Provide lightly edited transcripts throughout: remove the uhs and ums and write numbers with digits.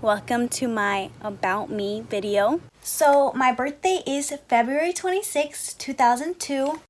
Welcome to my About Me video. So my birthday is February 26, 2002.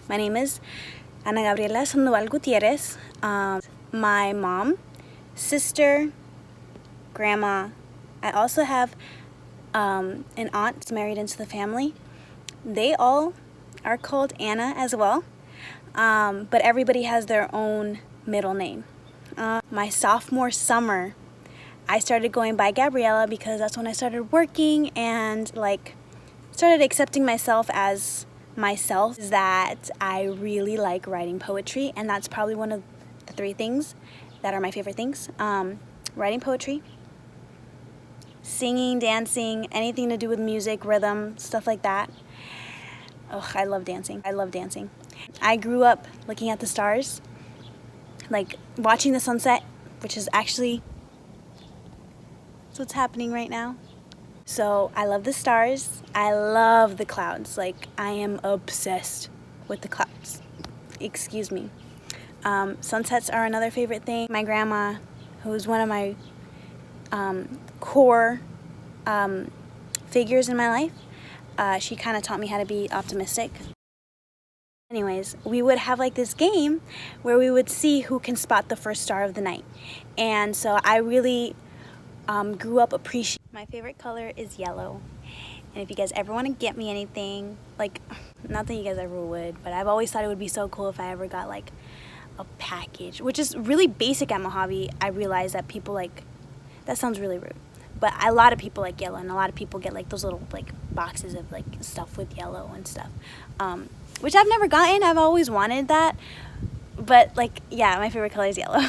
My name is Ana Gabriela Sandoval Gutierrez. My mom, sister, grandma. I also have an aunt that's married into the family. They all are called Anna as well, but everybody has their own middle name. My sophomore summer, I started going by Gabriela because that's when I started working and started accepting myself as myself. That I really like writing poetry, and that's probably one of the three things that are my favorite things. Writing poetry, singing, dancing, anything to do with music, rhythm, stuff like that. Oh, I love dancing. I grew up looking at the stars, like watching the sunset, which is actually what's happening right now. So I love the stars. I love the clouds. Like, I am obsessed with the clouds. Excuse me. Sunsets are another favorite thing. My grandma, who's one of my core figures in my life, she kind of taught me how to be optimistic. Anyways, we would have like this game where we would see who can spot the first star of the night. And so I really grew up appreciating. My favorite color is yellow. And if you guys ever want to get me anything, like, not that you guys ever would, but I've always thought it would be so cool if I ever got like a package, which is really basic at Mojave. I realize that people that sounds really rude, but a lot of people like yellow, and a lot of people get like those little like boxes of like stuff with yellow and stuff, which I've never gotten. I've always wanted that, but like, yeah, my favorite color is yellow.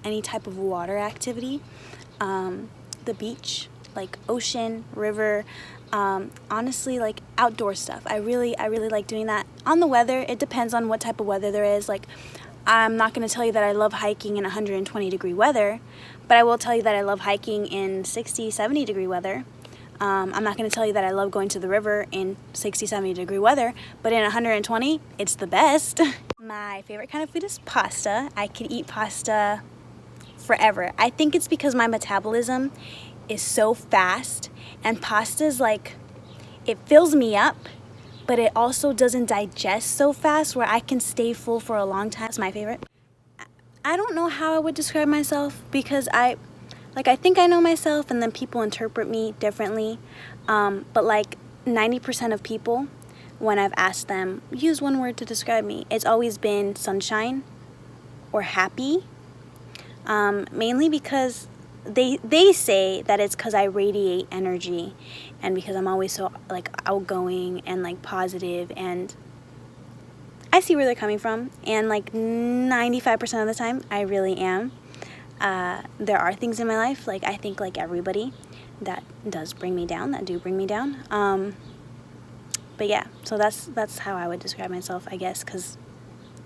Any type of water activity, the beach, like ocean, river, honestly, like outdoor stuff. I really like doing that. On the weather, it depends on what type of weather there is. Like, I'm not going to tell you that I love hiking in 120-degree weather, but I will tell you that I love hiking in 60, 70-degree weather. I'm not going to tell you that I love going to the river in 60, 70-degree weather, but in 120, it's the best. My favorite kind of food is pasta. I can eat pasta forever. I think it's because my metabolism is so fast, and pasta's like, it fills me up, but it also doesn't digest so fast where I can stay full for a long time. It's my favorite. I don't know how I would describe myself, because I think I know myself, and then people interpret me differently. But like 90% of people, when I've asked them, use one word to describe me, it's always been sunshine or happy. Mainly because they say that it's because I radiate energy, and because I'm always so like outgoing and like positive, and I see where they're coming from, and like 95% of the time I really am. There are things in my life, like I think like everybody, that does bring me down, that do bring me down. But yeah, so that's how I would describe myself, I guess, because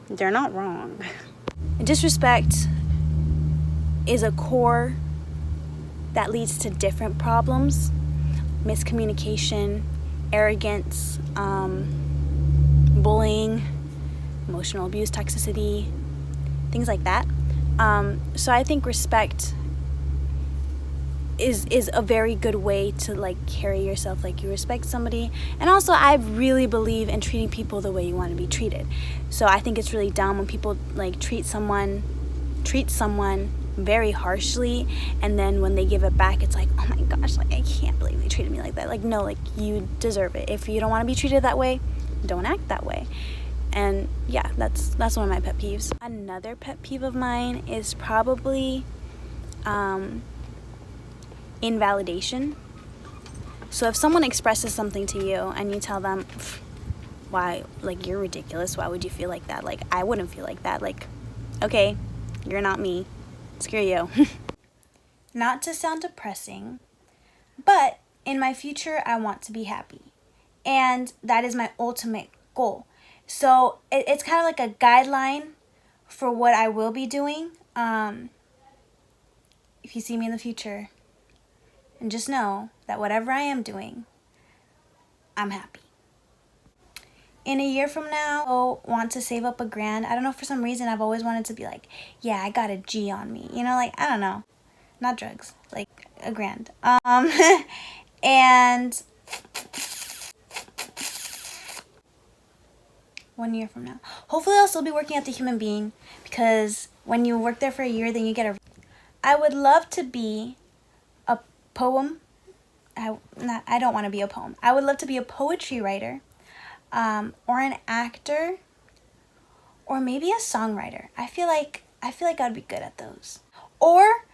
they're not wrong. Disrespect is a core that leads to different problems: miscommunication, arrogance, bullying, emotional abuse, toxicity, things like that. So I think respect is a very good way to like carry yourself, like you respect somebody. And also, I really believe in treating people the way you want to be treated. So I think it's really dumb when people like treat someone very harshly, and then when they give it back, it's like, oh my gosh, like I can't believe they treated me like that. Like, no, like you deserve it. If you don't want to be treated that way, don't act that way. And yeah, that's one of my pet peeves. Another pet peeve of mine is probably invalidation. So if someone expresses something to you and you tell them, why, like, you're ridiculous, why would you feel like that? Like, I wouldn't feel like that. Like, okay, you're not me, screw you. Not to sound depressing, but in my future I want to be happy, and that is my ultimate goal. So it's kind of like a guideline for what I will be doing. If you see me in the future, and just know that whatever I am doing, I'm happy. In a year from now, I'll want to save up $1,000. I don't know, for some reason I've always wanted to be like, yeah, I got a G on me. You know, like, I don't know. Not drugs, like $1,000. And 1 year from now, hopefully I'll still be working at the Human Being, because when you work there for a year, then you get a... I would love to be a poem. I don't want to be a poem. I would love to be a poetry writer, or an actor, or maybe a songwriter. I feel like I'd be good at those. Or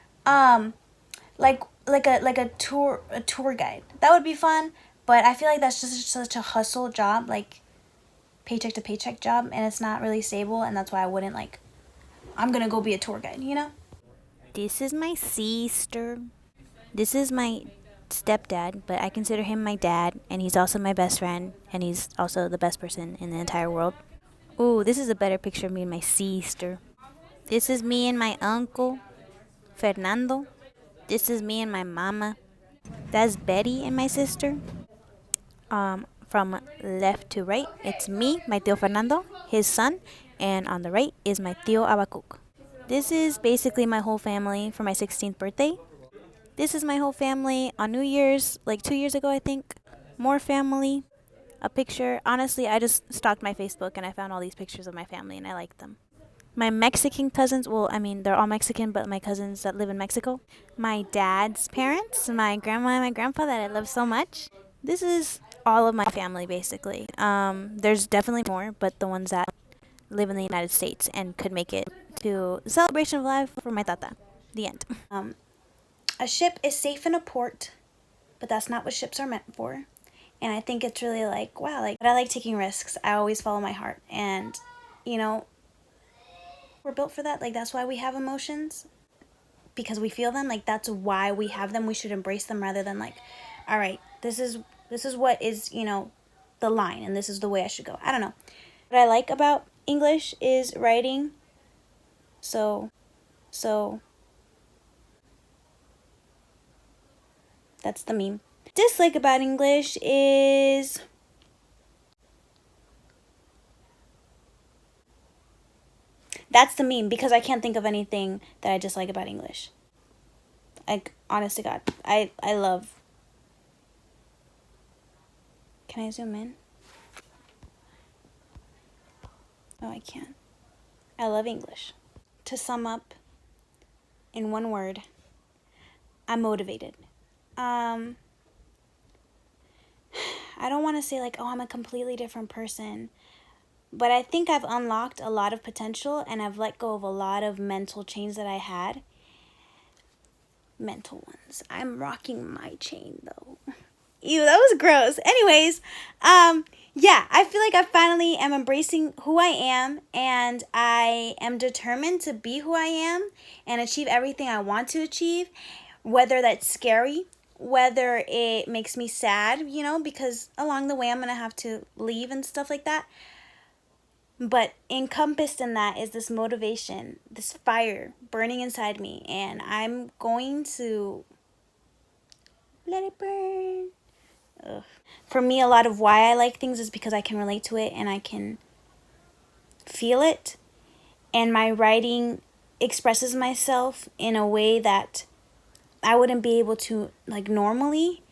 like a tour guide. That would be fun, but I feel like that's just such a hustle job, like paycheck to paycheck job, and it's not really stable, and that's why I wouldn't, like, I'm gonna go be a tour guide, you know? This is my sister. This is my stepdad, but I consider him my dad, and he's also my best friend, and he's also the best person in the entire world. Ooh, this is a better picture of me and my sister. This is me and my uncle, Fernando. This is me and my mama. That's Betty and my sister. From left to right, it's me, my tío Fernando, his son, and on the right is my tío Abacuc. This is basically my whole family for my 16th birthday. This is my whole family on New Year's, like 2 years ago, I think. More family, a picture. Honestly, I just stalked my Facebook and I found all these pictures of my family and I liked them. My Mexican cousins, well, I mean, they're all Mexican, but my cousins that live in Mexico. My dad's parents, my grandma and my grandpa that I love so much. This is all of my family, basically. There's definitely more, but the ones that live in the United States and could make it to the celebration of life for my tata. The end. A ship is safe in a port, but that's not what ships are meant for. And I think it's really like, wow, like, but I like taking risks. I always follow my heart. And, you know, we're built for that. Like, that's why we have emotions, because we feel them. Like, that's why we have them. We should embrace them rather than like, all right, this is what is, you know, the line, and this is the way I should go. I don't know. What I like about English is writing. So that's the meme. Dislike about English is that's the meme, because I can't think of anything that I dislike about English. Like, honest to God, I love. Can I zoom in? No, I can't. I love English. To sum up in one word, I'm motivated. I don't want to say like, oh, I'm a completely different person, but I think I've unlocked a lot of potential, and I've let go of a lot of mental chains that I had. Mental ones. I'm rocking my chain though. Ew, that was gross. Anyways, yeah, I feel like I finally am embracing who I am, and I am determined to be who I am and achieve everything I want to achieve, whether that's scary, whether it makes me sad, you know, because along the way I'm going to have to leave and stuff like that. But encompassed in that is this motivation, this fire burning inside me, and I'm going to let it burn. Ugh. For me, a lot of why I like things is because I can relate to it and I can feel it, and my writing expresses myself in a way that I wouldn't be able to, like, normally.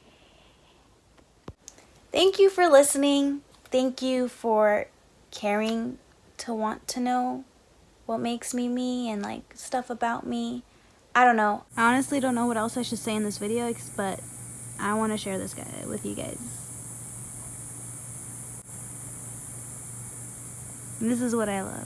Thank you for listening. Thank you for caring to want to know what makes me me and like stuff about me. I don't know. I honestly don't know what else I should say in this video, but I want to share this guy with you guys. And this is what I love.